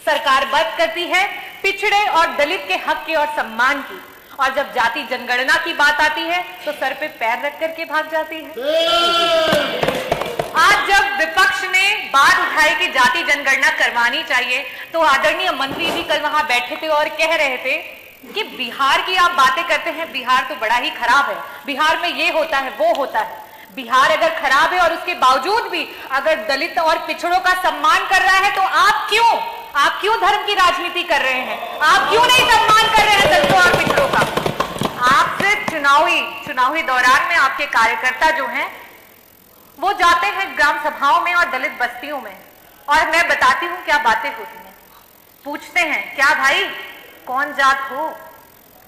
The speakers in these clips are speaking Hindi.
सरकार बात करती है पिछड़े और दलित के हक की और सम्मान की, और जब जाति जनगणना की बात आती है तो सर पे पैर रख करके भाग जाती है। आज जब विपक्ष ने बात उठाई कि जाति जनगणना करवानी चाहिए, तो आदरणीय मंत्री भी कल वहां बैठे थे और कह रहे थे कि बिहार की आप बातें करते हैं, बिहार तो बड़ा ही खराब है, बिहार में ये होता है वो होता है। बिहार अगर खराब है और उसके बावजूद भी अगर दलित और पिछड़ों का सम्मान कर रहा है, तो आप क्यों धर्म की राजनीति कर रहे हैं? आप क्यों नहीं सम्मान कर रहे हैं दलितों और पिछड़ों का? आप सिर्फ चुनावी दौरान में आपके कार्यकर्ता जो हैं वो जाते हैं ग्राम सभाओं में और दलित बस्तियों में, और मैं बताती हूं क्या बातें होती हैं। पूछते हैं क्या भाई कौन जात हो,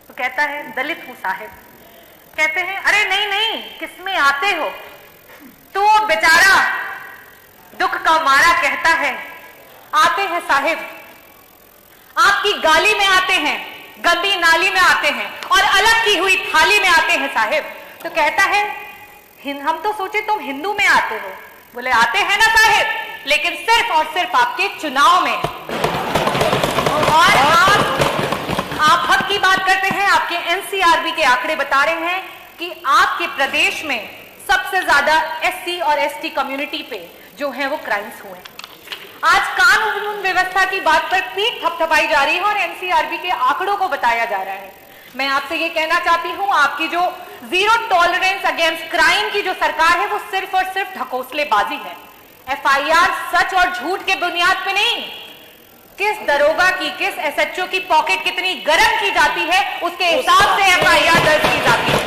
तो कहता है दलित हूं साहिब। कहते हैं अरे नहीं किसमें आते हो, तो वो बेचारा दुख का मारा कहता है आते हैं साहिब, आपकी गाली में आते हैं, गंदी नाली में आते हैं और अलग की हुई थाली में आते हैं साहिब। तो कहता है हम तो सोचे तुम हिंदू में आते हो। बोले आते हैं ना साहिब, लेकिन सिर्फ और सिर्फ आपके चुनाव में। और आप हक की बात करते हैं, आपके एनसीआरबी के आंकड़े बता रहे हैं कि आपके प्रदेश में सबसे ज्यादा एससी और एसटी कम्युनिटी पे जो है वो क्राइम्स हुए। आज कानून व्यवस्था की बात पर पीठ थपथपाई जा रही है और एनसीआरबी के आंकड़ों को बताया जा रहा है। मैं आपसे ये कहना चाहती हूं, आपकी जो जीरो टॉलरेंस अगेंस्ट क्राइम की जो सरकार है वो सिर्फ और सिर्फ ढकोसलेबाजी है। एफआईआर सच और झूठ के बुनियाद पे नहीं, किस दरोगा की किस एसएचओ की पॉकेट कितनी गर्म की जाती है उसके हिसाब से एफआईआर दर्ज की जाती है।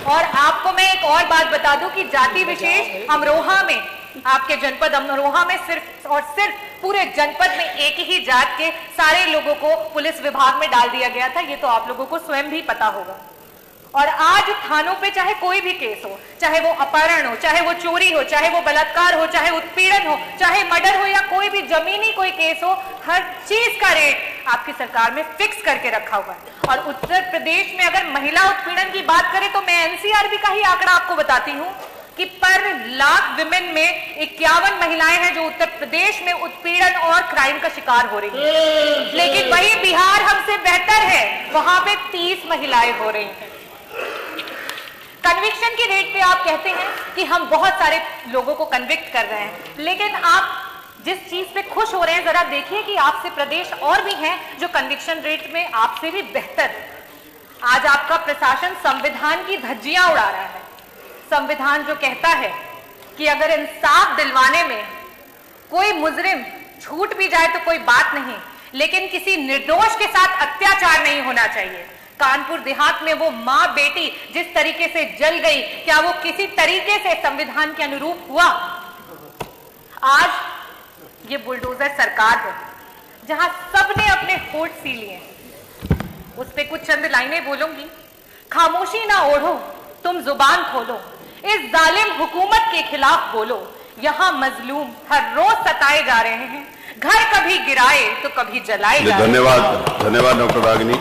और आपको मैं एक और बात बता दूं कि जाति विशेष अमरोहा में, आपके जनपद अमरोहा में सिर्फ और सिर्फ पूरे जनपद में एक ही जात के सारे लोगों को पुलिस विभाग में डाल दिया गया था। ये तो आप लोगों को स्वयं भी पता होगा। और आज थानों पे चाहे कोई भी केस हो, चाहे वो अपहरण हो, चाहे वो चोरी हो, चाहे वो बलात्कार हो, चाहे उत्पीड़न हो, चाहे मर्डर हो या कोई भी जमीनी कोई केस हो, हर चीज का रेट आपकी सरकार में फिक्स करके रखा हुआ है। और उत्तर प्रदेश में अगर महिला उत्पीड़न की बात करें तो मैं एनसीआरबी का ही आंकड़ा आपको बताती हूँ कि पर लाख विमेन में 51 महिलाएं हैं जो उत्तर प्रदेश में उत्पीड़न और क्राइम का शिकार हो रही हैं। लेकिन वही बिहार हमसे बेहतर है, वहां पे 30 महिलाएं हो रही हैं। कन्विक्शन की रेट पे आप कहते हैं कि हम बहुत सारे लोगों को कन्विक्ट कर रहे हैं, लेकिन आप जिस चीज पे खुश हो रहे हैं जरा देखिए कि आपसे प्रदेश और भी हैं जो कन्विक्शन रेट में आपसे भी बेहतर है। आज आपका प्रशासन संविधान की धज्जियां उड़ा रहा है। संविधान जो कहता है कि अगर इंसाफ दिलवाने में कोई मुजरिम छूट भी जाए तो कोई बात नहीं, लेकिन किसी निर्दोष के साथ अत्याचार नहीं होना चाहिए। कानपुर देहात में वो मां बेटी जिस तरीके से जल गई, क्या वो किसी तरीके से संविधान के अनुरूप हुआ? आज ये बुलडोजर सरकार है जहां सबने अपने होठ सी लिए, उस पे कुछ चंद लाइनें बोलूंगी। खामोशी ना ओढ़ो, तुम जुबान खोलो, इस जालिम हुकूमत के खिलाफ बोलो। यहाँ मजलूम हर रोज सताए जा रहे हैं, घर कभी गिराए तो कभी जलाए जा रहे हैं। धन्यवाद डॉक्टर रागिनी।